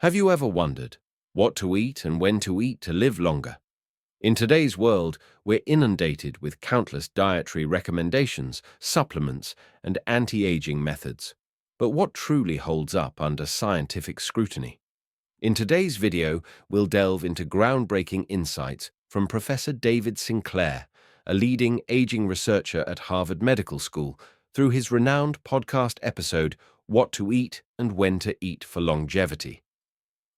Have you ever wondered what to eat and when to eat to live longer? In today's world, we're inundated with countless dietary recommendations, supplements, and anti-aging methods. But what truly holds up under scientific scrutiny? In today's video, we'll delve into groundbreaking insights from Professor David Sinclair, a leading aging researcher at Harvard Medical School, through his renowned podcast episode, What to Eat and When to Eat for Longevity.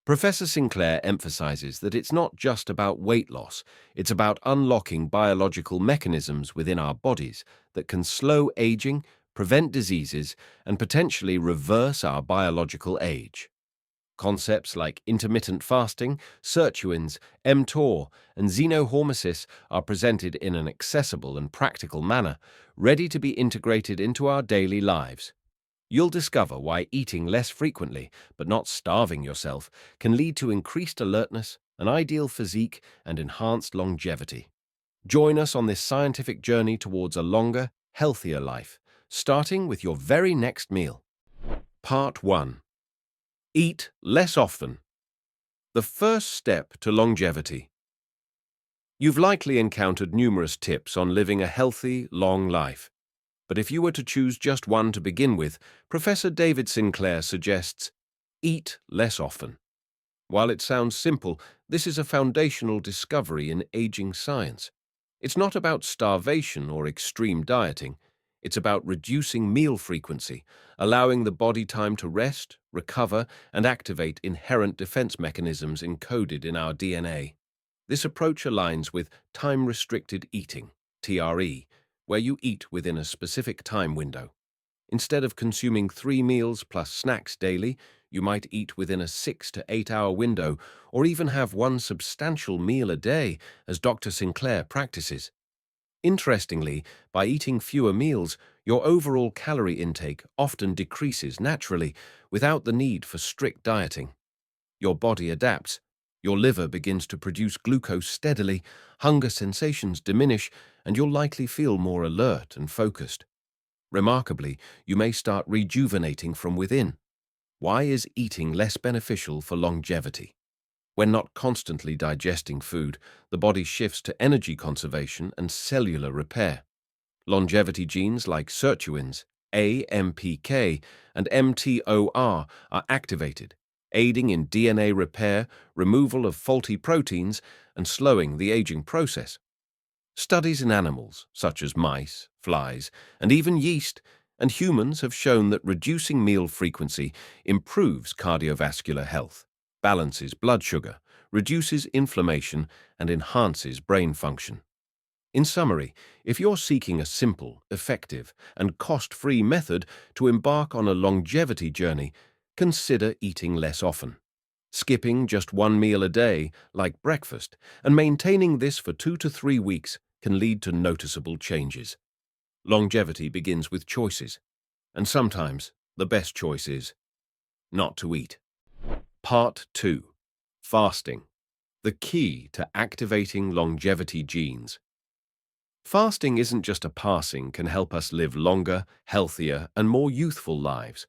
Professor Sinclair emphasizes that it's not just about weight loss, it's about unlocking biological mechanisms within our bodies that can slow aging, prevent diseases, and potentially reverse our biological age. Concepts like intermittent fasting, sirtuins, mTOR, and xenohormesis are presented in an accessible and practical manner, ready to be integrated into our daily lives. You'll discover why eating less frequently, but not starving yourself, can lead to increased alertness, an ideal physique, and enhanced longevity. Join us on this scientific journey towards a longer, healthier life, starting with your very next meal. Part 1. Eat less often. The first step to longevity. You've likely encountered numerous tips on living a healthy, long life. But if you were to choose just one to begin with, Professor David Sinclair suggests, eat less often. While it sounds simple, this is a foundational discovery in aging science. It's not about starvation or extreme dieting. It's about reducing meal frequency, allowing the body time to rest, recover, and activate inherent defense mechanisms encoded in our DNA. This approach aligns with time-restricted eating, TRE, where you eat within a specific time window. Instead of consuming 3 meals plus snacks daily, you might eat within a 6 to 8 hour window, or even have one substantial meal a day, as Dr. Sinclair practices. Interestingly, by eating fewer meals, your overall calorie intake often decreases naturally, without the need for strict dieting. Your body adapts. Your liver begins to produce glucose steadily, hunger sensations diminish, and you'll likely feel more alert and focused. Remarkably, you may start rejuvenating from within. Why is eating less beneficial for longevity? When not constantly digesting food, the body shifts to energy conservation and cellular repair. Longevity genes like sirtuins, AMPK, and mTOR are activated, aiding in DNA repair, removal of faulty proteins, and slowing the aging process. Studies in animals, such as mice, flies, and even yeast, and humans have shown that reducing meal frequency improves cardiovascular health, balances blood sugar, reduces inflammation, and enhances brain function. In summary, if you're seeking a simple, effective, and cost-free method to embark on a longevity journey, consider eating less often. Skipping just one meal a day, like breakfast, and maintaining this for 2 to 3 weeks can lead to noticeable changes. Longevity begins with choices, and sometimes the best choice is not to eat. Part 2. Fasting. The key to activating longevity genes. Fasting isn't just a passing can help us live longer, healthier, and more youthful lives.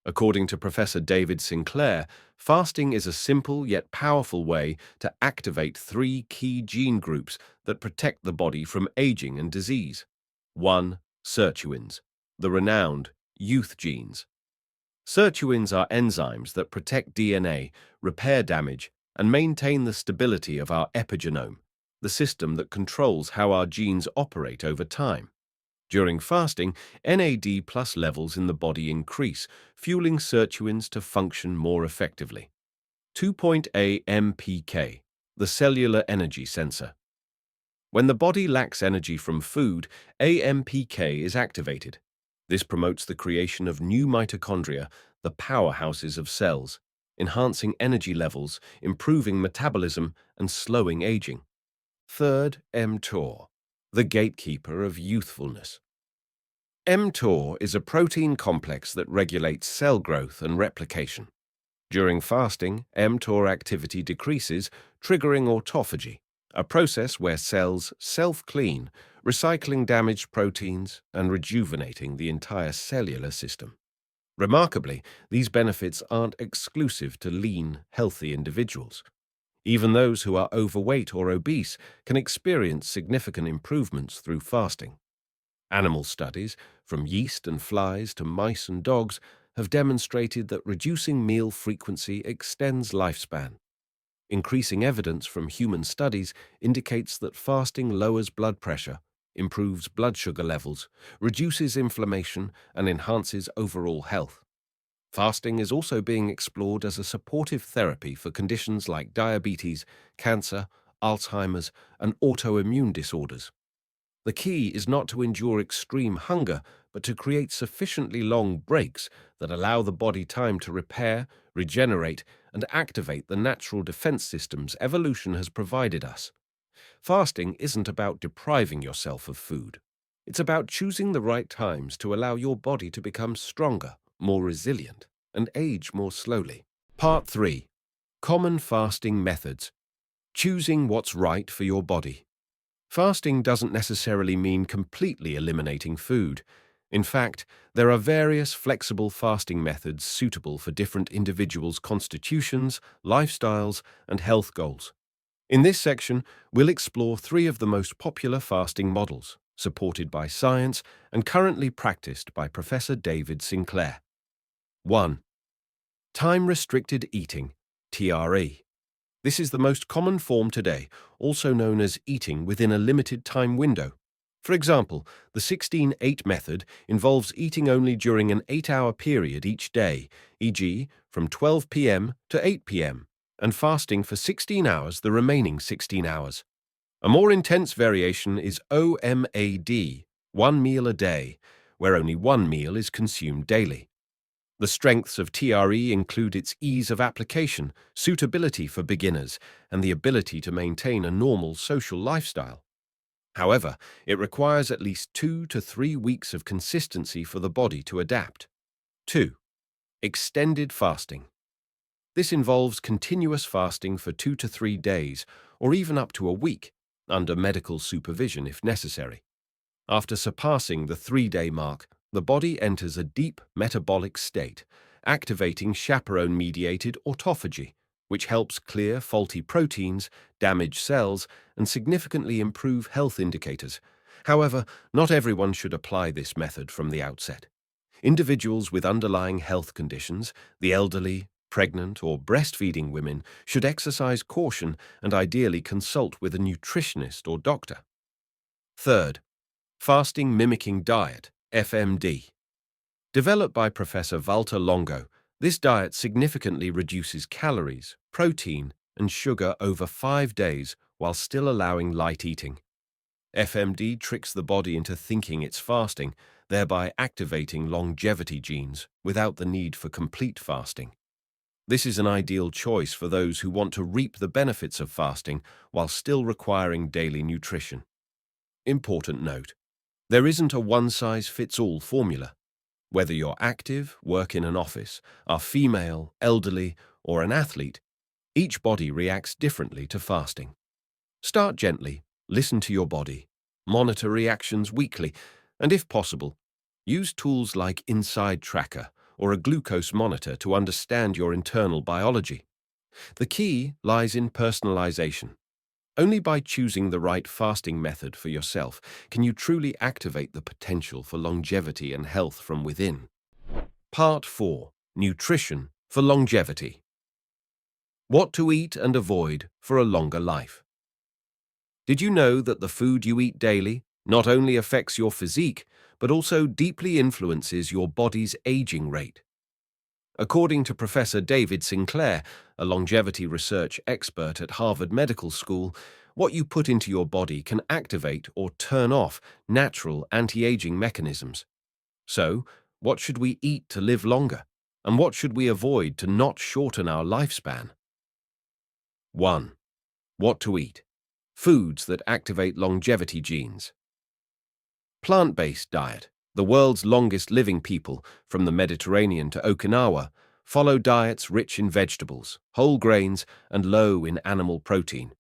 According to Professor David Sinclair, fasting is a simple yet powerful way to activate 3 key gene groups that protect the body from aging and disease. 1. Sirtuins, the renowned youth genes. Sirtuins are enzymes that protect DNA, repair damage, and maintain the stability of our epigenome, the system that controls how our genes operate over time. During fasting, NAD+ levels in the body increase, fueling sirtuins to function more effectively. 2.A MPK, the cellular energy sensor. When the body lacks energy from food, AMPK is activated. This promotes the creation of new mitochondria, the powerhouses of cells, enhancing energy levels, improving metabolism, and slowing aging. Third, mTOR, the gatekeeper of youthfulness. mTOR is a protein complex that regulates cell growth and replication. During fasting, mTOR activity decreases, triggering autophagy, a process where cells self-clean, recycling damaged proteins and rejuvenating the entire cellular system. Remarkably, these benefits aren't exclusive to lean, healthy individuals. Even those who are overweight or obese can experience significant improvements through fasting. Animal studies, from yeast and flies to mice and dogs, have demonstrated that reducing meal frequency extends lifespan. Increasing evidence from human studies indicates that fasting lowers blood pressure, improves blood sugar levels, reduces inflammation, and enhances overall health. Fasting is also being explored as a supportive therapy for conditions like diabetes, cancer, Alzheimer's, and autoimmune disorders. The key is not to endure extreme hunger, but to create sufficiently long breaks that allow the body time to repair, regenerate, and activate the natural defense systems evolution has provided us. Fasting isn't about depriving yourself of food. It's about choosing the right times to allow your body to become stronger, more resilient, and age more slowly. Part 3. Common fasting methods. Choosing what's right for your body. Fasting doesn't necessarily mean completely eliminating food. In fact, there are various flexible fasting methods suitable for different individuals' constitutions, lifestyles, and health goals. In this section, we'll explore 3 of the most popular fasting models, supported by science and currently practiced by Professor David Sinclair. 1. Time-restricted eating, TRE. This is the most common form today, also known as eating within a limited time window. For example, the 16-8 method involves eating only during an 8-hour period each day, e.g., from 12 p.m. to 8 p.m., and fasting for 16 hours the remaining 16 hours. A more intense variation is OMAD, 1 meal a day, where only 1 meal is consumed daily. The strengths of TRE include its ease of application, suitability for beginners, and the ability to maintain a normal social lifestyle. However, it requires at least 2 to 3 weeks of consistency for the body to adapt. 2. Extended fasting. This involves continuous fasting for 2 to 3 days, or even up to a week, under medical supervision if necessary. After surpassing the 3-day mark, the body enters a deep metabolic state, activating chaperone-mediated autophagy, which helps clear faulty proteins, damage cells, and significantly improve health indicators. However, not everyone should apply this method from the outset. Individuals with underlying health conditions, the elderly, pregnant, or breastfeeding women should exercise caution and ideally consult with a nutritionist or doctor. Third, fasting mimicking diet, FMD. Developed by Professor Walter Longo, this diet significantly reduces calories, protein, and sugar over 5 days while still allowing light eating. FMD tricks the body into thinking it's fasting, thereby activating longevity genes without the need for complete fasting. This is an ideal choice for those who want to reap the benefits of fasting while still requiring daily nutrition. Important note: there isn't a one-size-fits-all formula. Whether you're active, work in an office, are female, elderly, or an athlete, each body reacts differently to fasting. Start gently, listen to your body, monitor reactions weekly, and if possible, use tools like InsideTracker or a glucose monitor to understand your internal biology. The key lies in personalization. Only by choosing the right fasting method for yourself can you truly activate the potential for longevity and health from within. Part 4. Nutrition for longevity. What to eat and avoid for a longer life. Did you know that the food you eat daily not only affects your physique, but also deeply influences your body's aging rate? According to Professor David Sinclair, a longevity research expert at Harvard Medical School, what you put into your body can activate or turn off natural anti-aging mechanisms. So, what should we eat to live longer? And what should we avoid to not shorten our lifespan? 1. What to eat. Foods that activate longevity genes. Plant-based diet. The world's longest living people, from the Mediterranean to Okinawa, follow diets rich in vegetables, whole grains, and low in animal protein.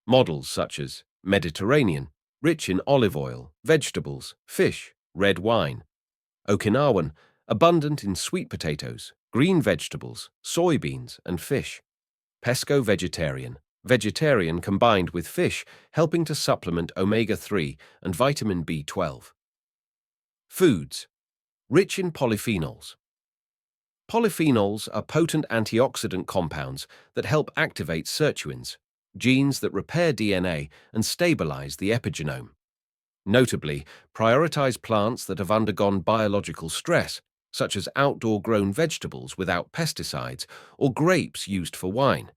Models such as Mediterranean, rich in olive oil, vegetables, fish, red wine. Okinawan, abundant in sweet potatoes, green vegetables, soybeans, and fish. Pesco-vegetarian, vegetarian combined with fish, helping to supplement omega-3 and vitamin B12. Foods, rich in polyphenols. Polyphenols are potent antioxidant compounds that help activate sirtuins, genes that repair DNA and stabilize the epigenome. Notably, prioritize plants that have undergone biological stress, such as outdoor-grown vegetables without pesticides or grapes used for wine.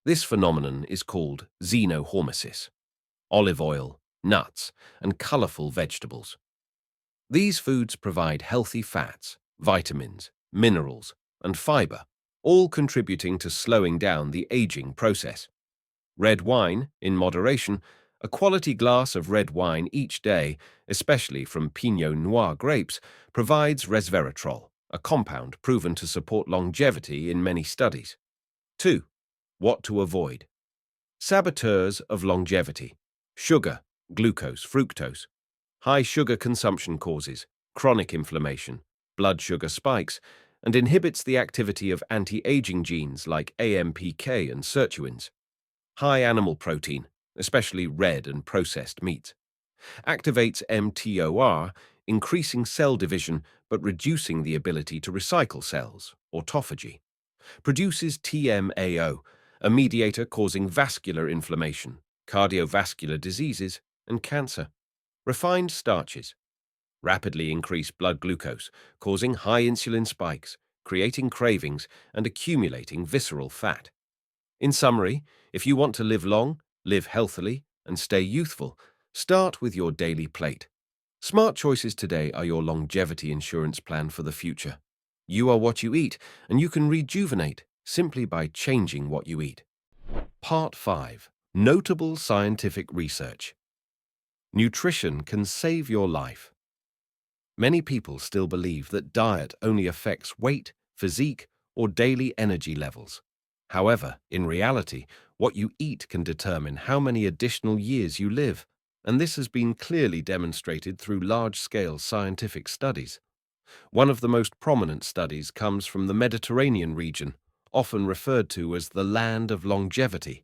This phenomenon is called xenohormesis. Olive oil, nuts, and colorful vegetables. These foods provide healthy fats, vitamins, minerals, and fiber, all contributing to slowing down the aging process. Red wine, in moderation, a quality glass of red wine each day, especially from Pinot Noir grapes, provides resveratrol, a compound proven to support longevity in many studies. 2. What to avoid. Saboteurs of longevity. Sugar, glucose, fructose. High sugar consumption causes chronic inflammation, blood sugar spikes, and inhibits the activity of anti-aging genes like AMPK and sirtuins. High animal protein, especially red and processed meats, activates mTOR, increasing cell division but reducing the ability to recycle cells, autophagy. Produces TMAO, a mediator causing vascular inflammation, cardiovascular diseases, and cancer. Refined starches rapidly increase blood glucose, causing high insulin spikes, creating cravings, and accumulating visceral fat. In summary, if you want to live long, live healthily, and stay youthful, start with your daily plate. Smart choices today are your longevity insurance plan for the future. You are what you eat, and you can rejuvenate simply by changing what you eat. Part 5. Notable scientific research. Nutrition can save your life. Many people still believe that diet only affects weight, physique, or daily energy levels. However, in reality, what you eat can determine how many additional years you live, and this has been clearly demonstrated through large-scale scientific studies. One of the most prominent studies comes from the Mediterranean region, often referred to as the land of longevity.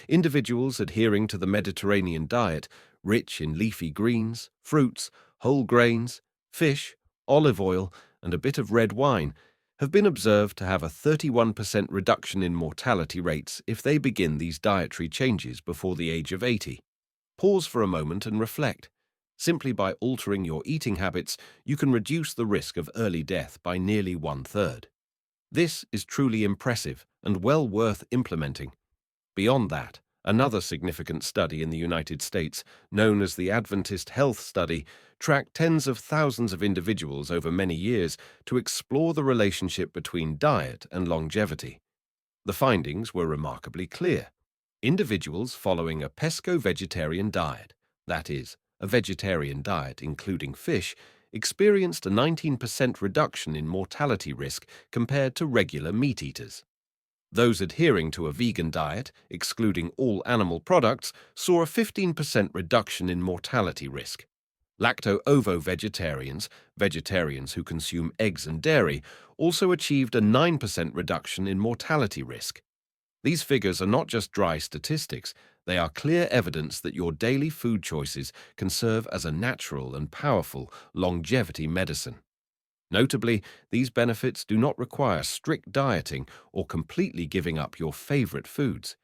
Individuals adhering to the Mediterranean diet, rich in leafy greens, fruits, whole grains, fish, olive oil, and a bit of red wine, have been observed to have a 31% reduction in mortality rates if they begin these dietary changes before the age of 80. Pause for a moment and reflect. Simply by altering your eating habits, you can reduce the risk of early death by nearly 1/3. This is truly impressive and well worth implementing. Beyond that, another significant study in the United States, known as the Adventist Health Study, tracked tens of thousands of individuals over many years to explore the relationship between diet and longevity. The findings were remarkably clear. Individuals following a pesco-vegetarian diet, that is, a vegetarian diet including fish, experienced a 19% reduction in mortality risk compared to regular meat eaters. Those adhering to a vegan diet, excluding all animal products, saw a 15% reduction in mortality risk. Lacto-ovo-vegetarians, vegetarians who consume eggs and dairy, also achieved a 9% reduction in mortality risk. These figures are not just dry statistics, they are clear evidence that your daily food choices can serve as a natural and powerful longevity medicine. Notably, these benefits do not require strict dieting or completely giving up your favorite foods.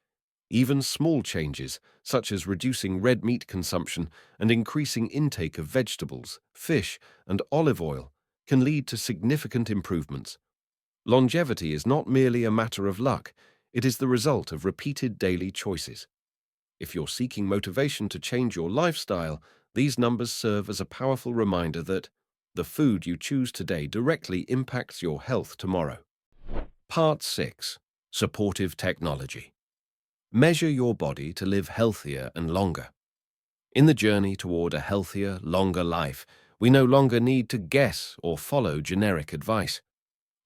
Even small changes, such as reducing red meat consumption and increasing intake of vegetables, fish, and olive oil, can lead to significant improvements. Longevity is not merely a matter of luck, it is the result of repeated daily choices. If you're seeking motivation to change your lifestyle, these numbers serve as a powerful reminder that the food you choose today directly impacts your health tomorrow. Part 6. Supportive technology. Measure your body to live healthier and longer. In the journey toward a healthier, longer life, we no longer need to guess or follow generic advice.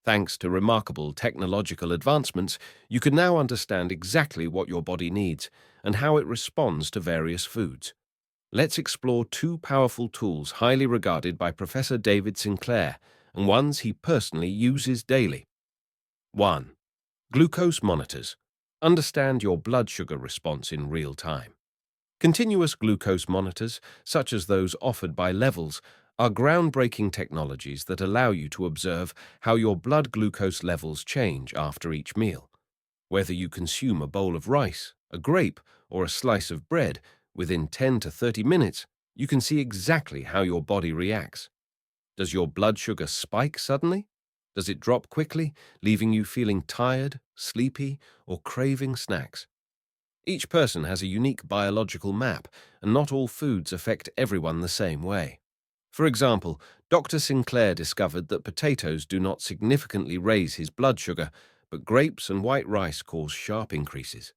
Thanks to remarkable technological advancements, you can now understand exactly what your body needs and how it responds to various foods. Let's explore two powerful tools highly regarded by Professor David Sinclair, and ones he personally uses daily. 1. Glucose monitors. Understand your blood sugar response in real time. Continuous glucose monitors, such as those offered by Levels, are groundbreaking technologies that allow you to observe how your blood glucose levels change after each meal. Whether you consume a bowl of rice, a grape, or a slice of bread, within 10 to 30 minutes, you can see exactly how your body reacts. Does your blood sugar spike suddenly? Does it drop quickly, leaving you feeling tired, sleepy, or craving snacks? Each person has a unique biological map, and not all foods affect everyone the same way. For example, Dr. Sinclair discovered that potatoes do not significantly raise his blood sugar, but grapes and white rice cause sharp increases.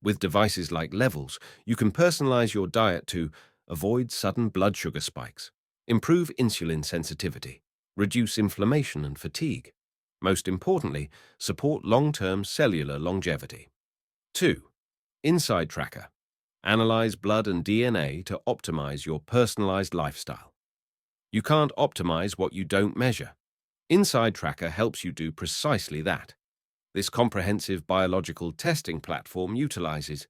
With devices like Levels, you can personalize your diet to avoid sudden blood sugar spikes, improve insulin sensitivity, reduce inflammation and fatigue. Most importantly, support long-term cellular longevity. 2. InsideTracker. Analyze blood and DNA to optimize your personalized lifestyle. You can't optimize what you don't measure. InsideTracker helps you do precisely that. This comprehensive biological testing platform utilizes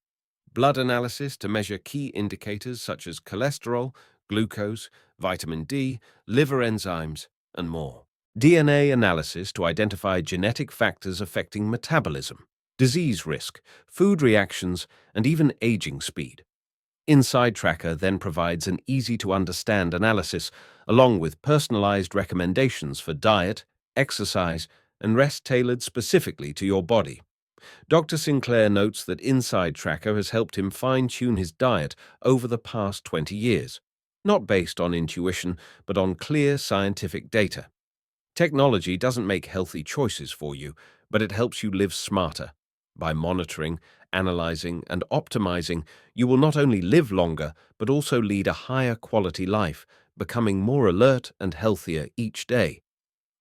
blood analysis to measure key indicators such as cholesterol, glucose, vitamin D, liver enzymes, and more. DNA analysis to identify genetic factors affecting metabolism, disease risk, food reactions, and even aging speed. InsideTracker then provides an easy-to-understand analysis along with personalized recommendations for diet, exercise, and rest tailored specifically to your body. Dr. Sinclair notes that InsideTracker has helped him fine-tune his diet over the past 20 years, not based on intuition, but on clear scientific data. Technology doesn't make healthy choices for you, but it helps you live smarter. By monitoring, analyzing, and optimizing, you will not only live longer, but also lead a higher quality life, becoming more alert and healthier each day.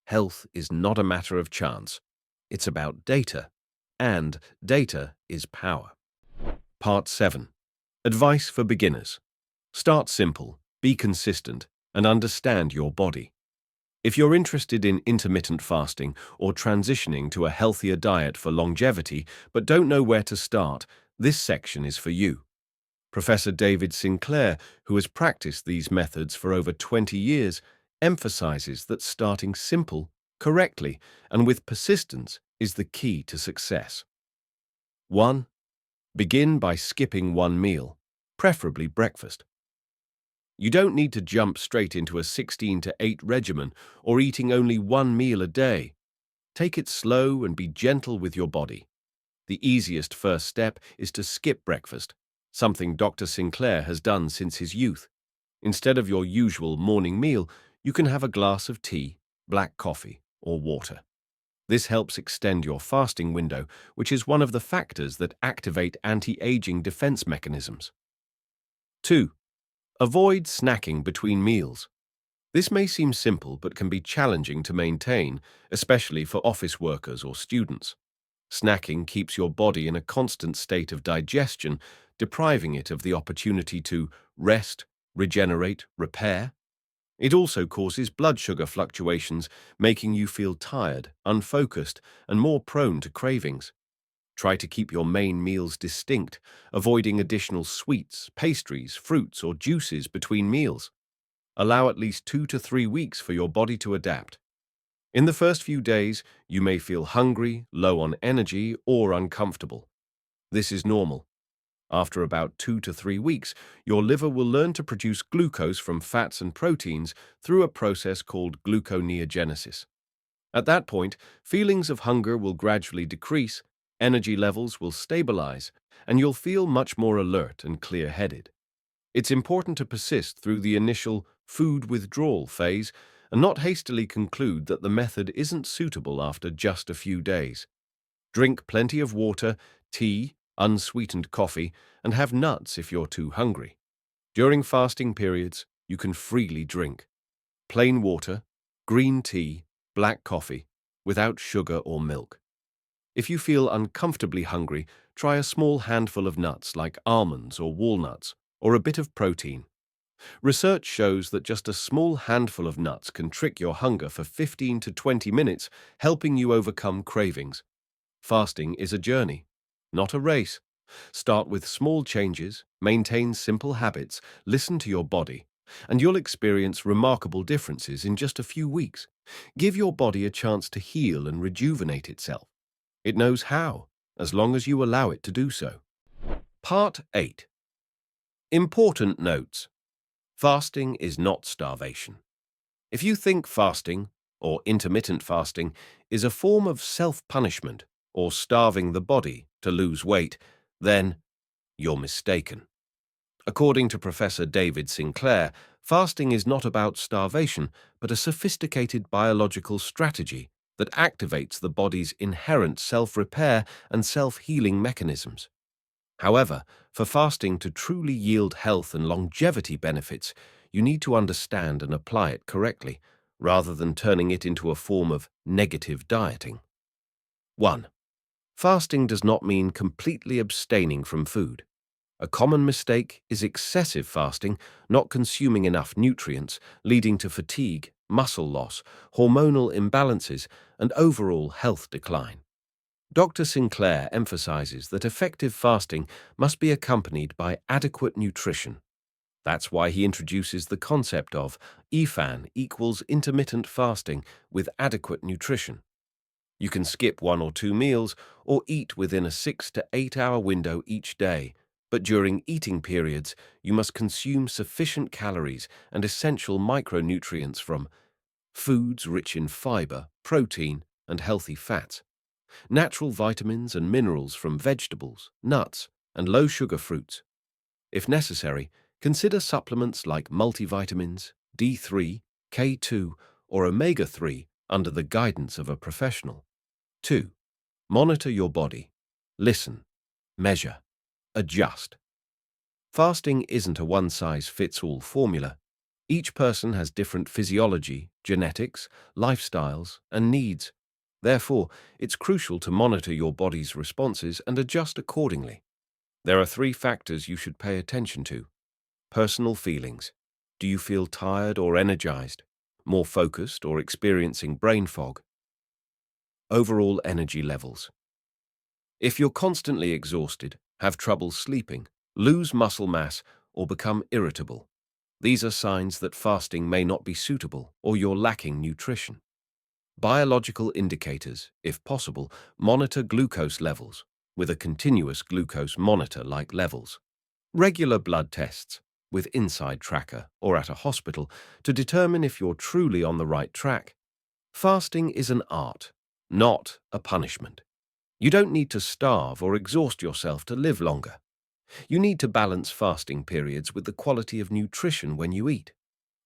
Health is not a matter of chance. It's about data, and data is power. Part 7. Advice for beginners. Start simple, be consistent, and understand your body. If you're interested in intermittent fasting or transitioning to a healthier diet for longevity but don't know where to start, this section is for you. Professor David Sinclair, who has practiced these methods for over 20 years, emphasizes that starting simple, correctly, and with persistence is the key to success. 1. Begin by skipping one meal, preferably breakfast. You don't need to jump straight into a 16-8 regimen or eating only one meal a day. Take it slow and be gentle with your body. The easiest first step is to skip breakfast, something Dr. Sinclair has done since his youth. Instead of your usual morning meal, you can have a glass of tea, black coffee, or water. This helps extend your fasting window, which is one of the factors that activate anti-aging defense mechanisms. 2. Avoid snacking between meals. This may seem simple but can be challenging to maintain, especially for office workers or students. Snacking keeps your body in a constant state of digestion, depriving it of the opportunity to rest, regenerate, repair. It also causes blood sugar fluctuations, making you feel tired, unfocused, and more prone to cravings. Try to keep your main meals distinct, avoiding additional sweets, pastries, fruits, or juices between meals. Allow at least 2 to 3 weeks for your body to adapt. In the first few days, you may feel hungry, low on energy, or uncomfortable. This is normal. After about 2 to 3 weeks, your liver will learn to produce glucose from fats and proteins through a process called gluconeogenesis. At that point, feelings of hunger will gradually decrease, energy levels will stabilize, and you'll feel much more alert and clear-headed. It's important to persist through the initial food withdrawal phase and not hastily conclude that the method isn't suitable after just a few days. Drink plenty of water, tea, unsweetened coffee, and have nuts if you're too hungry. During fasting periods, you can freely drink plain water, green tea, black coffee, without sugar or milk. If you feel uncomfortably hungry, try a small handful of nuts like almonds or walnuts, or a bit of protein. Research shows that just a small handful of nuts can trick your hunger for 15 to 20 minutes, helping you overcome cravings. Fasting is a journey, not a race. Start with small changes, maintain simple habits, listen to your body, and you'll experience remarkable differences in just a few weeks. Give your body a chance to heal and rejuvenate itself. It knows how, as long as you allow it to do so. Part 8. Important notes. Fasting is not starvation. If you think fasting, or intermittent fasting, is a form of self-punishment or starving the body to lose weight, then you're mistaken. According to Professor David Sinclair, fasting is not about starvation, but a sophisticated biological strategy that activates the body's inherent self-repair and self-healing mechanisms. However, for fasting to truly yield health and longevity benefits, you need to understand and apply it correctly, rather than turning it into a form of negative dieting. 1. Fasting does not mean completely abstaining from food. A common mistake is excessive fasting, not consuming enough nutrients, leading to fatigue, muscle loss, hormonal imbalances, and overall health decline. Dr. Sinclair emphasizes that effective fasting must be accompanied by adequate nutrition. That's why he introduces the concept of IFAN equals intermittent fasting with adequate nutrition. You can skip 1 or 2 meals or eat within a 6 to 8 hour window each day, but during eating periods, you must consume sufficient calories and essential micronutrients from foods rich in fiber, protein, and healthy fats, natural vitamins and minerals from vegetables, nuts, and low-sugar fruits. If necessary, consider supplements like multivitamins, D3, K2, or omega-3 under the guidance of a professional. 2. Monitor your body. Listen, measure, adjust. Fasting isn't a one-size-fits-all formula. Each person has different physiology, genetics, lifestyles, and needs. Therefore, it's crucial to monitor your body's responses and adjust accordingly. There are 3 factors you should pay attention to. Personal feelings. Do you feel tired or energized, more focused or experiencing brain fog? Overall energy levels. If you're constantly exhausted, have trouble sleeping, lose muscle mass, or become irritable, these are signs that fasting may not be suitable or you're lacking nutrition. Biological indicators, if possible, monitor glucose levels with a continuous glucose monitor like levels. Regular blood tests with InsideTracker or at a hospital to determine if you're truly on the right track. Fasting is an art, not a punishment. You don't need to starve or exhaust yourself to live longer. You need to balance fasting periods with the quality of nutrition when you eat.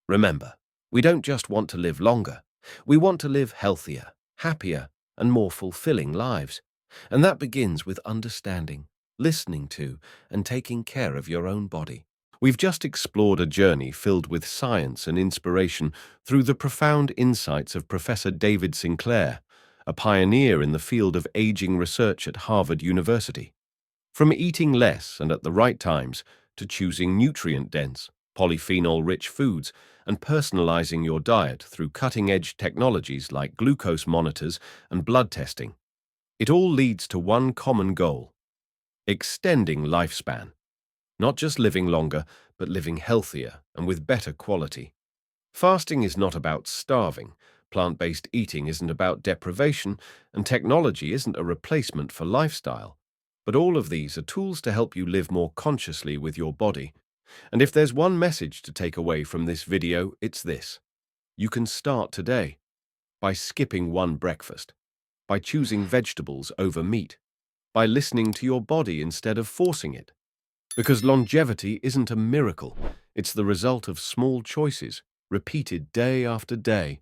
Remember, we don't just want to live longer. We want to live healthier, happier, and more fulfilling lives. And that begins with understanding, listening to, and taking care of your own body. We've just explored a journey filled with science and inspiration through the profound insights of Professor David Sinclair, a pioneer in the field of aging research at Harvard University. From eating less and at the right times to choosing nutrient-dense, polyphenol-rich foods and personalizing your diet through cutting-edge technologies like glucose monitors and blood testing, it all leads to one common goal: extending lifespan. Not just living longer, but living healthier and with better quality. Fasting is not about starving, plant-based eating isn't about deprivation, and technology isn't a replacement for lifestyle. But all of these are tools to help you live more consciously with your body. And if there's one message to take away from this video, it's this: you can start today by skipping one breakfast, by choosing vegetables over meat, by listening to your body instead of forcing it. Because longevity isn't a miracle, it's the result of small choices, repeated day after day.